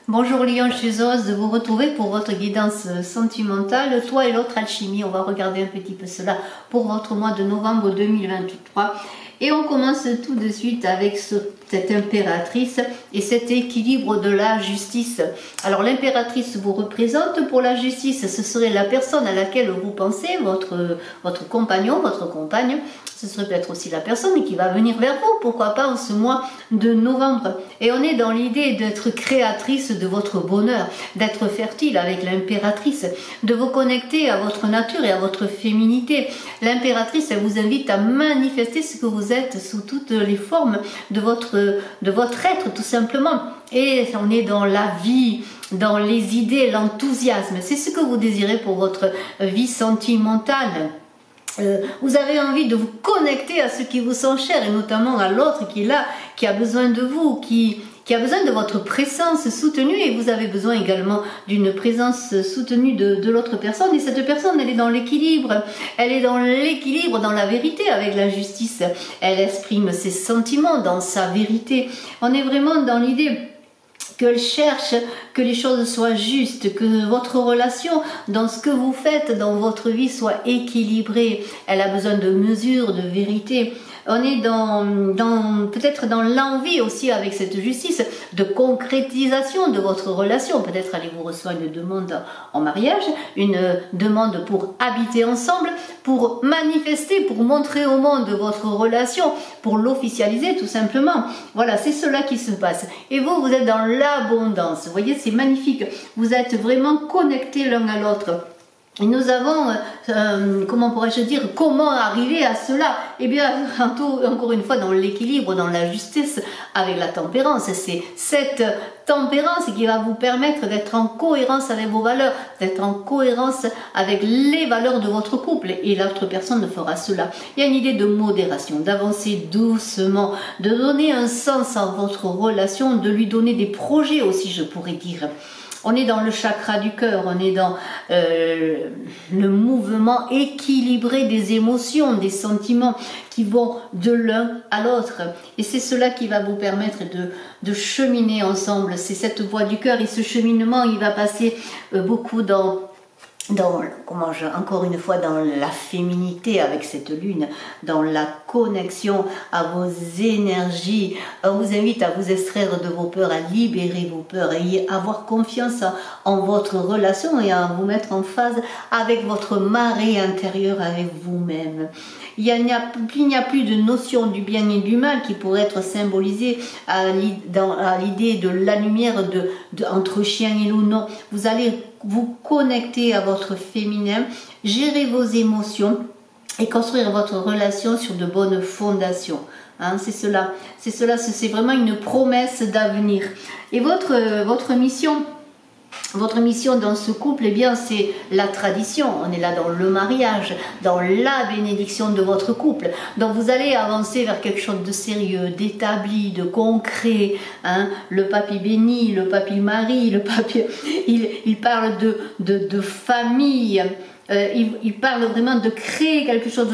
Bonjour Lyon, je suis heureuse de vous retrouver pour votre guidance sentimentale, toi et l'autre alchimie. On va regarder un petit peu cela pour votre mois de novembre 2023. Et on commence tout de suite avec cette impératrice et cet équilibre de la justice. Alors l'impératrice vous représente pour la justice, ce serait la personne à laquelle vous pensez, votre compagnon, votre compagne. Ce serait peut-être aussi la personne qui va venir vers vous, pourquoi pas en ce mois de novembre. Et on est dans l'idée d'être créatrice de votre bonheur, d'être fertile avec l'impératrice, de vous connecter à votre nature et à votre féminité. L'impératrice, elle vous invite à manifester ce que vous êtes sous toutes les formes de votre être, tout simplement. Et on est dans la vie, dans les idées, l'enthousiasme. C'est ce que vous désirez pour votre vie sentimentale. Vous avez envie de vous connecter à ceux qui vous sont chers et notamment à l'autre qui est là, qui a besoin de vous, qui a besoin de votre présence soutenue, et vous avez besoin également d'une présence soutenue de l'autre personne. Et cette personne, elle est dans l'équilibre, dans la vérité avec la justice. Elle exprime ses sentiments dans sa vérité. On est vraiment dans l'idée qu'elle cherche que les choses soient justes, que votre relation dans ce que vous faites dans votre vie soit équilibrée. Elle a besoin de mesure, de vérité. On est peut-être dans l'envie aussi avec cette justice de concrétisation de votre relation. Peut-être allez-vous recevoir une demande en mariage, une demande pour habiter ensemble, pour manifester, pour montrer au monde votre relation, pour l'officialiser tout simplement. Voilà, c'est cela qui se passe. Et vous, vous êtes dans l'abondance. Vous voyez, c'est magnifique. Vous êtes vraiment connectés l'un à l'autre. Et nous avons, comment pourrais-je dire, comment arriver à cela? Eh bien, encore une fois, dans l'équilibre, dans la justice, avec la tempérance. C'est cette tempérance qui va vous permettre d'être en cohérence avec vos valeurs, d'être en cohérence avec les valeurs de votre couple. Et l'autre personne fera cela. Il y a une idée de modération, d'avancer doucement, de donner un sens à votre relation, de lui donner des projets aussi, je pourrais dire. On est dans le chakra du cœur, on est dans le mouvement équilibré des émotions, des sentiments qui vont de l'un à l'autre. Et c'est cela qui va vous permettre de cheminer ensemble. C'est cette voie du cœur, et ce cheminement, il va passer beaucoup encore une fois, dans la féminité avec cette lune, dans la connexion à vos énergies. On vous invite à vous extraire de vos peurs, à libérer vos peurs et à avoir confiance en votre relation et à vous mettre en phase avec votre marée intérieure, avec vous-même. Il n'y a plus de notion du bien et du mal qui pourrait être symbolisée à l'idée de la lumière entre chien et loup. Non, vous allez vous connecter à votre féminin, gérer vos émotions et construire votre relation sur de bonnes fondations. Hein, c'est cela, c'est vraiment une promesse d'avenir. Et votre mission dans ce couple, eh bien, c'est la tradition. On est là dans le mariage, dans la bénédiction de votre couple. Donc vous allez avancer vers quelque chose de sérieux, d'établi, de concret. Hein. Le papy béni, le papy Marie, le papy, il parle de famille. Il parle vraiment de créer quelque chose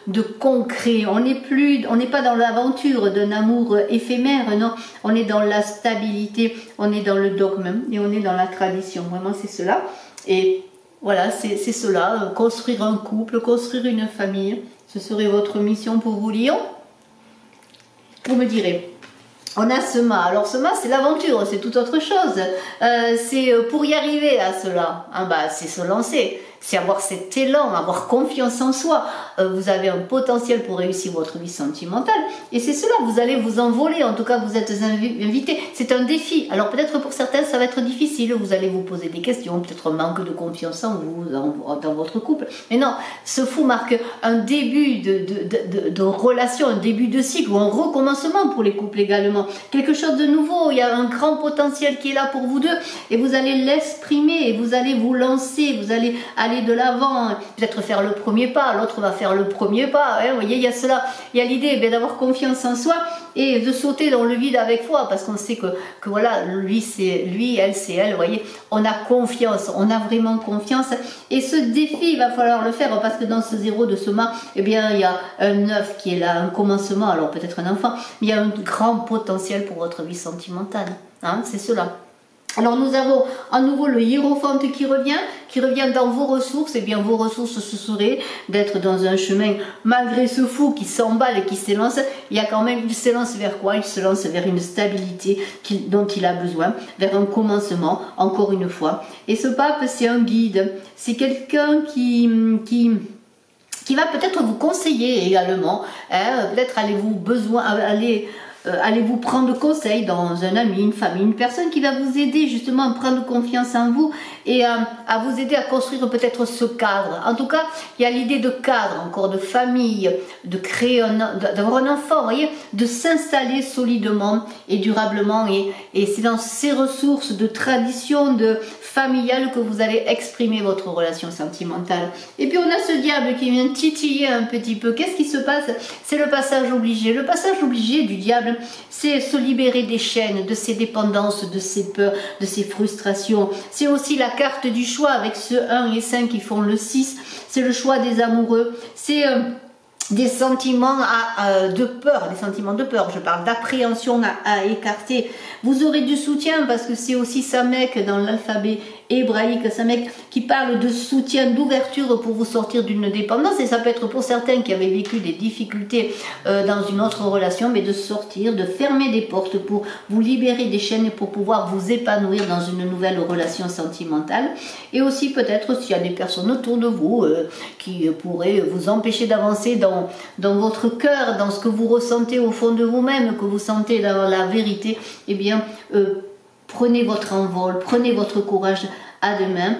de concret. On n'est pas dans l'aventure d'un amour éphémère, non. On est dans la stabilité, on est dans le dogme et on est dans la tradition. Vraiment, c'est cela. Et voilà, c'est cela. Construire un couple, construire une famille. Ce serait votre mission pour vous, Lion. Vous me direz. On a ce mât. Alors ce mât, c'est l'aventure, c'est tout autre chose. C'est pour y arriver à cela. Hein, c'est se lancer. C'est avoir cet élan, avoir confiance en soi. Vous avez un potentiel pour réussir votre vie sentimentale. Et c'est cela, vous allez vous envoler. En tout cas, vous êtes invité. C'est un défi. Alors peut-être pour certains, ça va être difficile. Vous allez vous poser des questions. Peut-être un manque de confiance en vous, dans votre couple. Mais non, ce fou marque un début de relation, un début de cycle ou un recommencement pour les couples également. Quelque chose de nouveau. Il y a un grand potentiel qui est là pour vous deux. Et vous allez l'exprimer et vous allez vous lancer. Vous allez aller de l'avant, peut-être faire le premier pas, l'autre va faire le premier pas, hein, vous voyez, il y a cela, il y a l'idée d'avoir confiance en soi et de sauter dans le vide avec foi, parce qu'on sait que voilà, lui c'est lui, elle c'est elle, vous voyez, on a confiance, on a vraiment confiance, et ce défi, il va falloir le faire, parce que dans ce zéro de ce mât, eh bien, il y a un œuf qui est là, un commencement, alors peut-être un enfant, mais il y a un grand potentiel pour votre vie sentimentale, hein, c'est cela. Alors nous avons à nouveau le hiérophante qui revient dans vos ressources. Et bien vos ressources, ce serait d'être dans un chemin, malgré ce fou qui s'emballe et qui s'élance, il y a quand même, il s'élance vers quoi? Il se lance vers une stabilité dont il a besoin, vers un commencement, encore une fois. Et ce pape, c'est un guide, c'est quelqu'un qui va peut-être vous conseiller également, hein, peut-être allez-vous prendre conseil dans un ami, une famille, une personne qui va vous aider justement à prendre confiance en vous et à vous aider à construire peut-être ce cadre. En tout cas, il y a l'idée de cadre, encore de famille, de créer d'avoir un enfant, vous voyez, de s'installer solidement et durablement. Et c'est dans ces ressources de tradition familiale que vous allez exprimer votre relation sentimentale. Et puis on a ce diable qui vient titiller un petit peu. Qu'est-ce qui se passe? C'est le passage obligé. Le passage obligé du diable, c'est se libérer des chaînes, de ses dépendances, de ses peurs, de ses frustrations. C'est aussi la carte du choix avec ce 1 et 5 qui font le 6. C'est le choix des amoureux. C'est des sentiments de peur, je parle d'appréhension à écarter. Vous aurez du soutien parce que c'est aussi Samek dans l'alphabet hébraïque, Samek qui parle de soutien, d'ouverture pour vous sortir d'une dépendance, et ça peut être pour certains qui avaient vécu des difficultés dans une autre relation, mais de sortir, de fermer des portes pour vous libérer des chaînes et pour pouvoir vous épanouir dans une nouvelle relation sentimentale. Et aussi peut-être s'il y a des personnes autour de vous qui pourraient vous empêcher d'avancer dans votre cœur, dans ce que vous ressentez au fond de vous-même, que vous sentez dans la vérité, eh bien prenez votre envol, prenez votre courage à demain.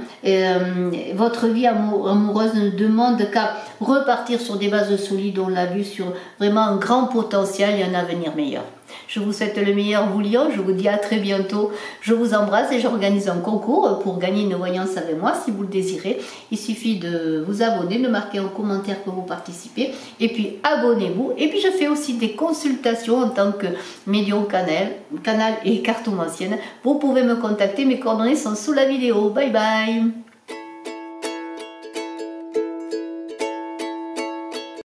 Votre vie amoureuse ne demande qu'à repartir sur des bases solides, on l'a vu, sur vraiment un grand potentiel et un avenir meilleur. Je vous souhaite le meilleur, vous Lion, je vous dis à très bientôt, je vous embrasse et j'organise un concours pour gagner une voyance avec moi si vous le désirez. Il suffit de vous abonner, de marquer en commentaire que vous participez et puis abonnez-vous. Et puis je fais aussi des consultations en tant que médium canal et cartomancienne. Vous pouvez me contacter, mes coordonnées sont sous la vidéo. Bye bye.